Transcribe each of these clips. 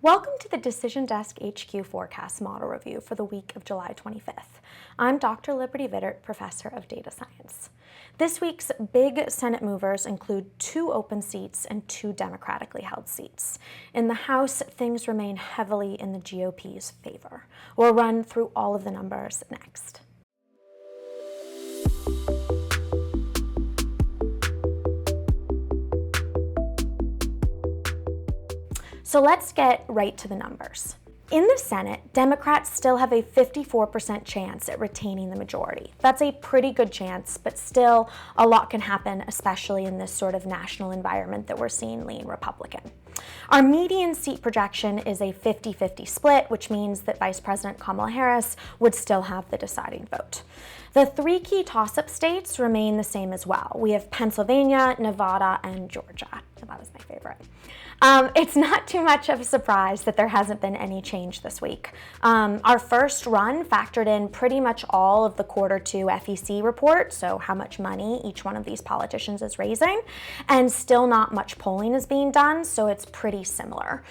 Welcome to the Decision Desk HQ Forecast Model Review for the week of July 25th. I'm Dr. Liberty Vittert, Professor of Data Science. This week's big Senate movers include 2 open seats and 2 democratically held seats. In the House, things remain heavily in the GOP's favor. We'll run through all of the numbers next. So let's get right to the numbers. In the Senate, Democrats still have a 54% chance at retaining the majority. That's a pretty good chance, but still a lot can happen, especially in this sort of national environment that we're seeing lean Republican. Our median seat projection is a 50-50 split, which means that Vice President Kamala Harris would still have the deciding vote. The 3 key toss-up states remain the same as well. We have Pennsylvania, Nevada, and Georgia. That was my favorite. It's not too much of a surprise that there hasn't been any change this week. Our first run factored in pretty much all of the Q2 FEC report, so how much money each one of these politicians is raising, and still not much polling is being done, so it's pretty similar.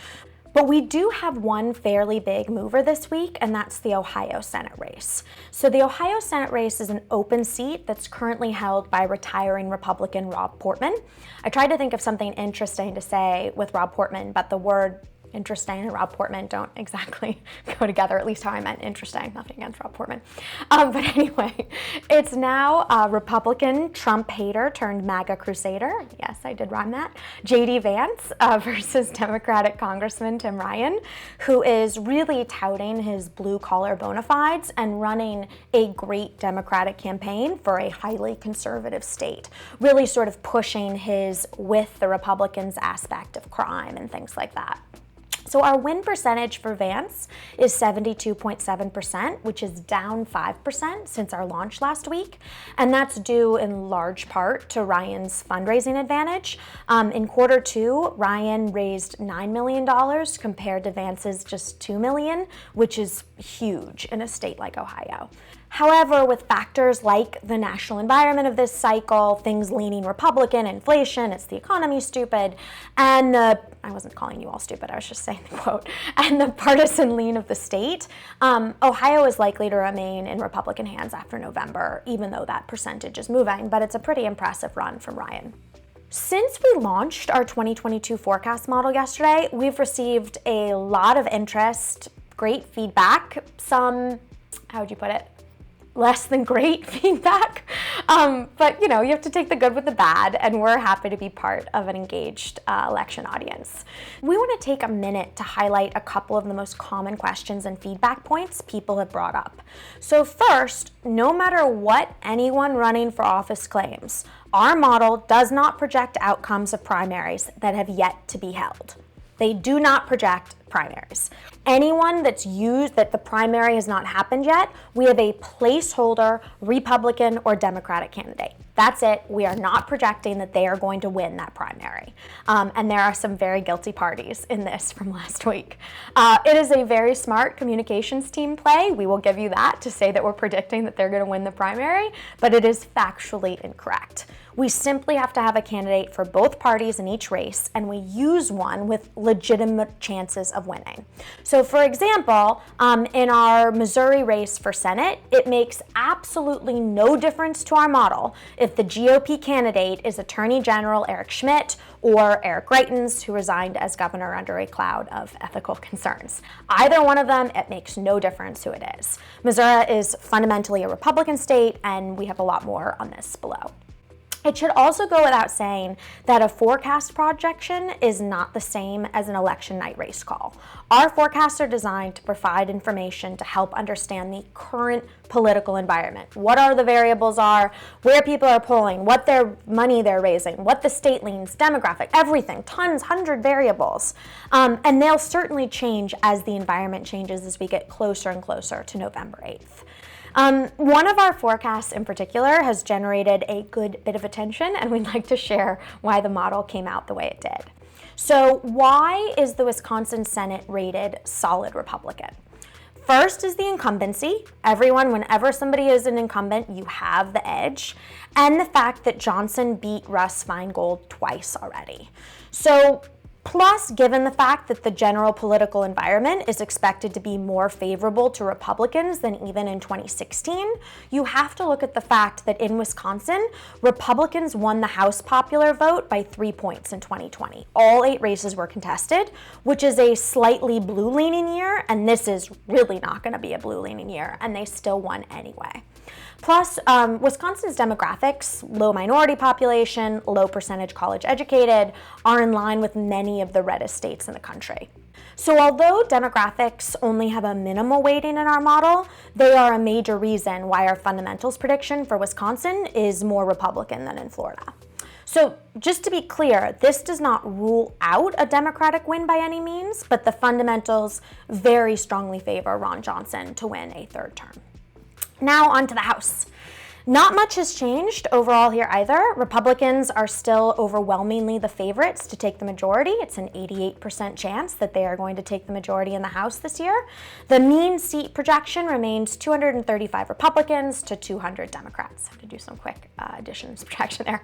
But we do have one fairly big mover this week, and that's the Ohio Senate race. So the Ohio Senate race is an open seat that's currently held by retiring Republican Rob Portman. I tried to think of something interesting to say with Rob Portman, but the word interesting and Rob Portman don't exactly go together, at least how I meant interesting, nothing against Rob Portman. But anyway, it's now Republican Trump hater turned MAGA crusader, yes, I did rhyme that, J.D. Vance versus Democratic Congressman Tim Ryan, who is really touting his blue-collar bona fides and running a great Democratic campaign for a highly conservative state, really sort of pushing his with the Republicans aspect of crime and things like that. So our win percentage for Vance is 72.7%, which is down 5% since our launch last week. And that's due in large part to Ryan's fundraising advantage. In Q2, Ryan raised $9 million compared to Vance's just $2 million, which is huge in a state like Ohio. However, with factors like the national environment of this cycle, things leaning Republican, inflation, it's the economy stupid, and I wasn't calling you all stupid, I was just saying the quote, and the partisan lean of the state, Ohio is likely to remain in Republican hands after November, even though that percentage is moving, but it's a pretty impressive run from Ryan. Since we launched our 2022 forecast model yesterday, we've received a lot of interest, great feedback, some, how would you put it? Less than great feedback, but you have to take the good with the bad, and we're happy to be part of an engaged election audience. We want to take a minute to highlight a couple of the most common questions and feedback points people have brought up. So first, no matter what anyone running for office claims, our model does not project outcomes of primaries that have yet to be held. They do not project primaries. Anyone that's used that the primary has not happened yet, we have a placeholder Republican or Democratic candidate. That's it. We are not projecting that they are going to win that primary. And there are some very guilty parties in this from last week. It is a very smart communications team play. We will give you that to say that we're predicting that they're going to win the primary, but it is factually incorrect. We simply have to have a candidate for both parties in each race, and we use one with legitimate chances of winning. So for example, in our Missouri race for Senate, it makes absolutely no difference to our model if the GOP candidate is Attorney General Eric Schmidt or Eric Greitens, who resigned as governor under a cloud of ethical concerns. Either one of them, it makes no difference who it is. Missouri is fundamentally a Republican state, and we have a lot more on this below. It should also go without saying that a forecast projection is not the same as an election night race call. Our forecasts are designed to provide information to help understand the current political environment. What are the variables are, where people are polling, what their money they're raising, what the state leans, demographic, everything, tons, 100 variables. And they'll certainly change as the environment changes as we get closer and closer to November 8th. One of our forecasts in particular has generated a good bit of attention, and we'd like to share why the model came out the way it did. So why is the Wisconsin Senate rated solid Republican? First is the incumbency. Whenever somebody is an incumbent, you have the edge. And the fact that Johnson beat Russ Feingold twice already. So Plus, given the fact that the general political environment is expected to be more favorable to Republicans than even in 2016, you have to look at the fact that in Wisconsin, Republicans won the House popular vote by 3 points in 2020. All 8 races were contested, which is a slightly blue-leaning year, and this is really not going to be a blue-leaning year, and they still won anyway. Plus, Wisconsin's demographics, low minority population, low percentage college educated, are in line with many of the reddest states in the country. So although demographics only have a minimal weighting in our model, they are a major reason why our fundamentals prediction for Wisconsin is more Republican than in Florida. So just to be clear, this does not rule out a Democratic win by any means, but the fundamentals very strongly favor Ron Johnson to win a 3rd term. Now on to the House. Not much has changed overall here either. Republicans are still overwhelmingly the favorites to take the majority. It's an 88% chance that they are going to take the majority in the House this year. The mean seat projection remains 235 Republicans to 200 Democrats. I have to do some quick addition and subtraction there.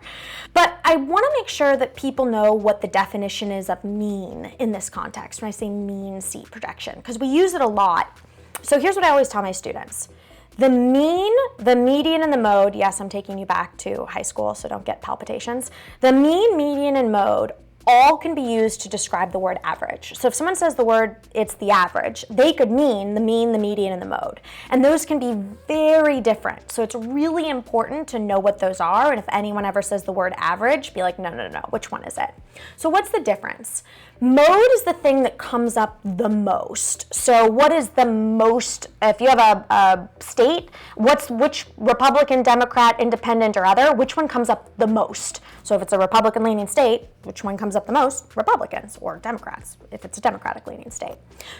But I want to make sure that people know what the definition is of mean in this context when I say mean seat projection, because we use it a lot. So here's what I always tell my students. The mean, the median, and the mode, yes, I'm taking you back to high school, so don't get palpitations. The mean, median, and mode all can be used to describe the word average. So if someone says the word, it's the average, they could mean the mean, the median, and the mode. And those can be very different. So it's really important to know what those are. And if anyone ever says the word average, be like, no, which one is it? So what's the difference? Mode is the thing that comes up the most. So what is the most, if you have a state, which Republican, Democrat, Independent, or other, which one comes up the most? So if it's a Republican-leaning state, which one comes up the most? Republicans or Democrats, if it's a Democratic-leaning state.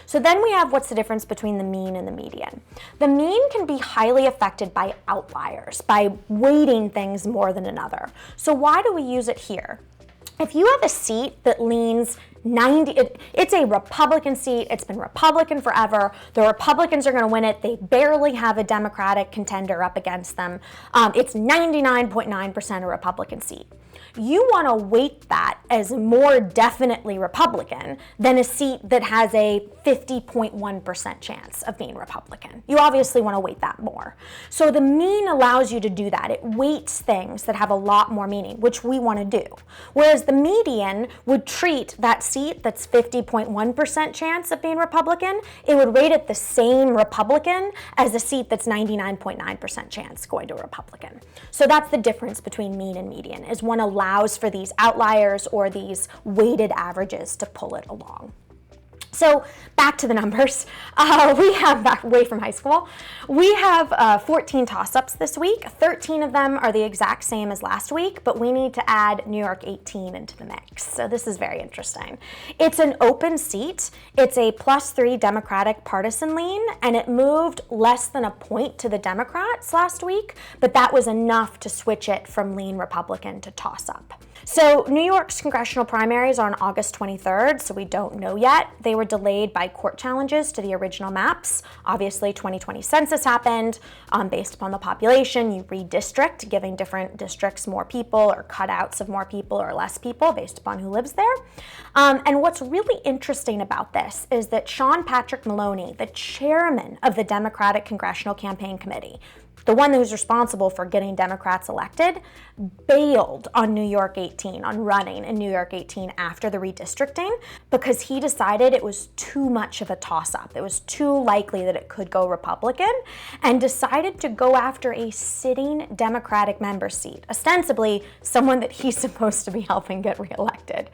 So then we have what's the difference between the mean and the median. The mean can be highly affected by outliers, by weighting things more than another. So why do we use it here? If you have a seat that leans 90, it's a Republican seat, it's been Republican forever, the Republicans are going to win it, they barely have a Democratic contender up against them, it's 99.9% a Republican seat. You want to weight that as more definitely Republican than a seat that has a 50.1% chance of being Republican. You obviously want to weight that more. So the mean allows you to do that. It weights things that have a lot more meaning, which we want to do. Whereas the median would treat that seat that's 50.1% chance of being Republican, it would rate it the same Republican as a seat that's 99.9% chance going to a Republican. So that's the difference between mean and median, is one allows for these outliers or these weighted averages to pull it along. So back to the numbers. We have, back away from high school, we have 14 toss-ups this week. 13 of them are the exact same as last week, but we need to add New York 18 into the mix. So this is very interesting. It's an open seat. It's a +3 Democratic partisan lean, and it moved less than a point to the Democrats last week, but that was enough to switch it from lean Republican to toss-up. So New York's congressional primaries are on August 23rd, so we don't know yet. They were delayed by court challenges to the original maps. Obviously, 2020 census happened. Based upon the population, you redistrict, giving different districts more people or cutouts of more people or less people based upon who lives there. And what's really interesting about this is that Sean Patrick Maloney, the chairman of the Democratic Congressional Campaign Committee, the one who's responsible for getting Democrats elected, bailed on New York 18, on running in New York 18 after the redistricting, because he decided it was too much of a toss-up. It was too likely that it could go Republican, and decided to go after a sitting Democratic member seat, ostensibly someone that he's supposed to be helping get reelected.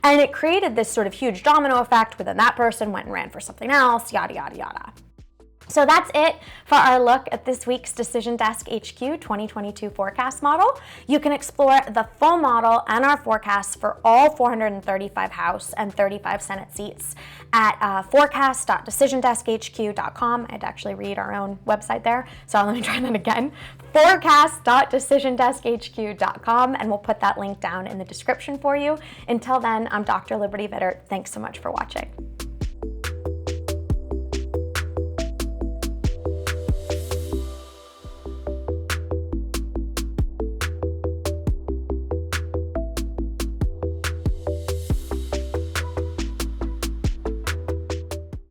And it created this sort of huge domino effect where then that person went and ran for something else, yada, yada, yada. So that's it for our look at this week's Decision Desk HQ 2022 forecast model. You can explore the full model and our forecasts for all 435 House and 35 Senate seats at forecast.decisiondeskhq.com. I had to actually read our own website there, so let me try that again. Forecast.decisiondeskhq.com, and we'll put that link down in the description for you. Until then, I'm Dr. Liberty Vittert. Thanks so much for watching.